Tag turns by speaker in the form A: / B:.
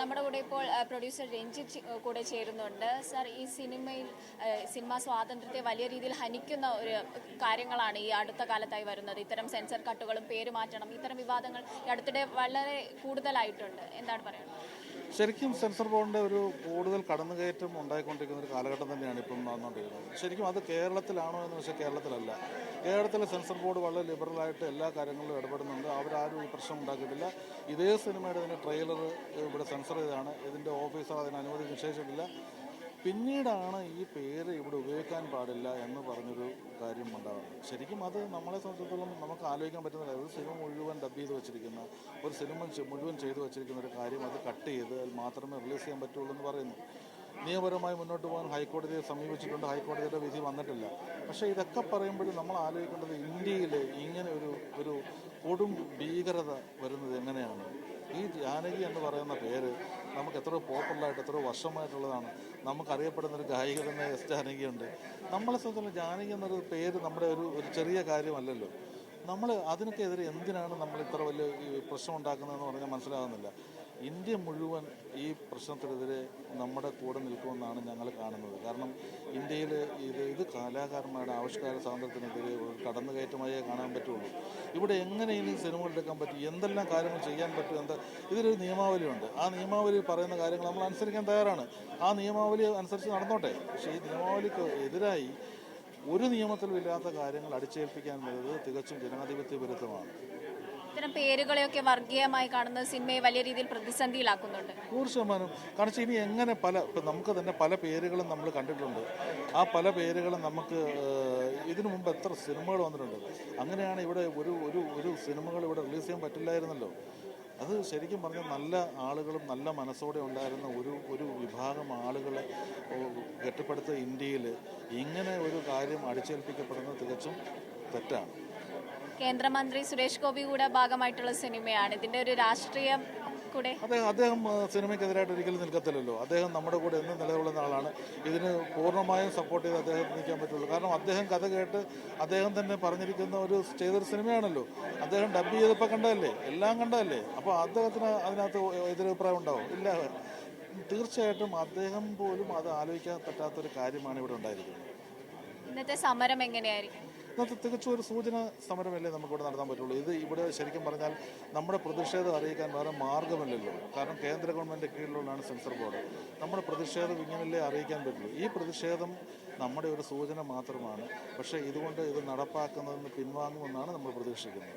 A: നമ്മുടെ കൂടെ ഇപ്പോൾ പ്രൊഡ്യൂസർ രഞ്ജിത്ത് കൂടെ ചേരുന്നുണ്ട്. സർ, ഈ സിനിമാ സ്വാതന്ത്ര്യത്തെ വലിയ രീതിയിൽ ഹനിക്കുന്ന ഒരു കാര്യങ്ങളാണ് ഈ അടുത്ത കാലത്തായി വരുന്നത്. ഇത്തരം സെൻസർ കട്ടുകളും പേര് മാറ്റണം, ഇത്തരം വിവാദങ്ങൾ ഈ അടുത്തിടെ വളരെ കൂടുതലായിട്ടുണ്ട്. എന്താണ് പറയുന്നത്?
B: ശരിക്കും സെൻസർ ബോർഡിൻ്റെ ഒരു കൂടുതൽ കടന്നുകയറ്റം ഉണ്ടായിക്കൊണ്ടിരിക്കുന്ന ഒരു കാലഘട്ടം തന്നെയാണ് ഇപ്പം നടന്നുകൊണ്ടിരിക്കുന്നത്. ശരിക്കും അത് കേരളത്തിലാണോ എന്ന് വെച്ചാൽ കേരളത്തിലല്ല. കേരളത്തിലെ സെൻസർ ബോർഡ് വളരെ ലിബറലായിട്ട് എല്ലാ കാര്യങ്ങളിലും ഇടപെടുന്നുണ്ട്. അവരാരും ഈ പ്രശ്നം ഉണ്ടാക്കിയിട്ടില്ല. ഇതേ സിനിമയുടെ ഇതിൻ്റെ ട്രെയിലർ ഇവിടെ സെൻസർ ചെയ്താണ്. ഇതിൻ്റെ ഓഫീസർ അതിന് അനുമതി നിഷേധിച്ചിട്ടില്ല. പിന്നീടാണ് ഈ പേര് ഇവിടെ ഉപയോഗിക്കാൻ പാടില്ല എന്ന് പറഞ്ഞൊരു കാര്യം ഉണ്ടാകുന്നത്. ശരിക്കും അത് നമ്മളെ സംബന്ധിച്ചിടത്തോളം നമുക്ക് ആലോചിക്കാൻ പറ്റുന്നില്ല. ഒരു സിനിമ മുഴുവൻ ഡബ് ചെയ്ത് വെച്ചിരിക്കുന്ന, ഒരു സിനിമ മുഴുവൻ ചെയ്തു വെച്ചിരിക്കുന്ന ഒരു കാര്യം അത് കട്ട് ചെയ്ത് മാത്രമേ റിലീസ് ചെയ്യാൻ പറ്റുള്ളൂ എന്ന് പറയുന്നു. നിയമപരമായി മുന്നോട്ട് പോകാൻ ഹൈക്കോടതിയെ സമീപിച്ചിട്ടുണ്ട്. ഹൈക്കോടതിയുടെ വിധി വന്നിട്ടില്ല. പക്ഷേ ഇതൊക്കെ പറയുമ്പോഴും നമ്മൾ ആലോചിക്കേണ്ടത് ഇന്ത്യയിൽ ഇങ്ങനെ ഒരു കൊടും ഭീകരത വരുന്നത് എങ്ങനെയാണ്? ഈ ജാനകി എന്ന് പറയുന്ന പേര് നമുക്ക് എത്ര പോപ്പുലറായിട്ട് എത്ര വർഷമായിട്ടുള്ളതാണ്. നമുക്കറിയപ്പെടുന്നൊരു ഗായിക തന്നെ എസ് ജാനകിയുണ്ട്. നമ്മളെ സംബന്ധിച്ചിടത്തോളം ജാനകി എന്നൊരു പേര് നമ്മുടെ ഒരു ചെറിയ കാര്യമല്ലല്ലോ. നമ്മൾ അതിനൊക്കെതിരെ എന്തിനാണ് നമ്മൾ ഇത്ര വലിയ പ്രശ്നം ഉണ്ടാക്കുന്നതെന്ന് പറഞ്ഞാൽ മനസ്സിലാകുന്നില്ല. ഇന്ത്യ മുഴുവൻ ഈ പ്രശ്നത്തിനെതിരെ നമ്മുടെ കൂടെ നിൽക്കുമെന്നാണ് ഞങ്ങൾ കാണുന്നത്. കാരണം ഇന്ത്യയിൽ ഇത് കലാകാരന്മാരുടെ ആവിഷ്കാര സ്വാതന്ത്ര്യത്തിനെതിരെ ഒരു കടന്നുകയറ്റമായേ കാണാൻ പറ്റുള്ളൂ. ഇവിടെ എങ്ങനെ ഇനി സിനിമകൾ എടുക്കാൻ പറ്റും, എന്തെല്ലാം കാര്യങ്ങൾ ചെയ്യാൻ പറ്റും, ഇതിലൊരു നിയമാവലിയുണ്ട്. ആ നിയമാവലി പറയുന്ന കാര്യങ്ങൾ നമ്മൾ അനുസരിക്കാൻ തയ്യാറാണ്. ആ നിയമാവലി അനുസരിച്ച് നടന്നോട്ടെ. പക്ഷേ ഈ നിയമാവലിക്ക് എതിരായി ഒരു നിയമത്തിലും ഇല്ലാത്ത കാര്യങ്ങൾ അടിച്ചേൽപ്പിക്കാൻ വരുന്നത് തികച്ചും ജനാധിപത്യ വിരുദ്ധമാണ്.
A: ഇത്തരം പേരുകളെയൊക്കെ വർഗീയമായി കാണുന്നത് സിനിമയെ വലിയ രീതിയിൽ പ്രതിസന്ധിയിലാക്കുന്നുണ്ട്.
B: 100%. കാരണം ഇനി എങ്ങനെ ഇപ്പം നമുക്ക് തന്നെ പല പേരുകളും നമ്മൾ കണ്ടിട്ടുണ്ട്. ആ പല പേരുകളും നമുക്ക് ഇതിനു മുമ്പ് എത്ര സിനിമകൾ വന്നിട്ടുണ്ട്. അങ്ങനെയാണ് ഇവിടെ ഒരു സിനിമകൾ ഇവിടെ റിലീസ് ചെയ്യാൻ പറ്റില്ലായിരുന്നല്ലോ. അത് ശരിക്കും പറഞ്ഞാൽ നല്ല ആളുകളും നല്ല മനസ്സോടെ ഉണ്ടായിരുന്ന ഒരു വിഭാഗം ആളുകളെ കെട്ടിപ്പടുത്ത ഇന്ത്യയിൽ ഇങ്ങനെ ഒരു കാര്യം അടിച്ചേൽപ്പിക്കപ്പെടുന്നത് തികച്ചും തെറ്റാണ്.
A: കേന്ദ്രമന്ത്രി സുരേഷ് ഗോപി കൂടെ ഭാഗമായിട്ടുള്ള സിനിമയാണ്. ഇതിന്റെ ഒരു രാഷ്ട്രീയം കൂടെ
B: അദ്ദേഹം സിനിമയ്ക്കെതിരായിട്ട് ഒരിക്കലും നിൽക്കത്തില്ലല്ലോ. അദ്ദേഹം നമ്മുടെ കൂടെ എന്നും നിലകൊള്ളുന്ന ആളാണ്. ഇതിന് പൂർണ്ണമായും സപ്പോർട്ട് ചെയ്ത് അദ്ദേഹം നിൽക്കാൻ പറ്റുള്ളൂ. കാരണം അദ്ദേഹം കഥ കേട്ട് അദ്ദേഹം തന്നെ പറഞ്ഞിരിക്കുന്ന ചെയ്തൊരു സിനിമയാണല്ലോ. അദ്ദേഹം ഡബ് ചെയ്തപ്പോൾ കണ്ടതല്ലേ, എല്ലാം കണ്ടതല്ലേ. അപ്പോൾ അദ്ദേഹത്തിന് അതിനകത്ത് എതിരഭിപ്രായം ഉണ്ടാവും? ഇല്ല. തീർച്ചയായിട്ടും അദ്ദേഹം പോലും അത് ആലോചിക്കാൻ പറ്റാത്തൊരു കാര്യമാണ് ഇവിടെ ഉണ്ടായിരിക്കുന്നത്.
A: ഇന്നത്തെ സമരം എങ്ങനെയായിരിക്കും?
B: ഇന്നത്തെ തികച്ചും ഒരു സൂചന സമരമല്ലേ നമുക്കിവിടെ നടത്താൻ പറ്റുള്ളൂ. ഇവിടെ ശരിക്കും പറഞ്ഞാൽ നമ്മുടെ പ്രതിഷേധം അറിയിക്കാൻ വേറെ മാർഗമില്ലല്ലോ. കാരണം കേന്ദ്ര ഗവൺമെൻറ് കീഴിലുള്ളതാണ് സെൻസർ ബോർഡ്. നമ്മുടെ പ്രതിഷേധം ഇങ്ങനല്ലേ അറിയിക്കാൻ പറ്റുള്ളൂ. ഈ പ്രതിഷേധം നമ്മുടെ ഒരു സൂചന മാത്രമാണ്. പക്ഷേ ഇത് നടപ്പാക്കുന്നതിന് പിൻവാങ്ങുമെന്നാണ് നമ്മൾ പ്രതീക്ഷിക്കുന്നത്.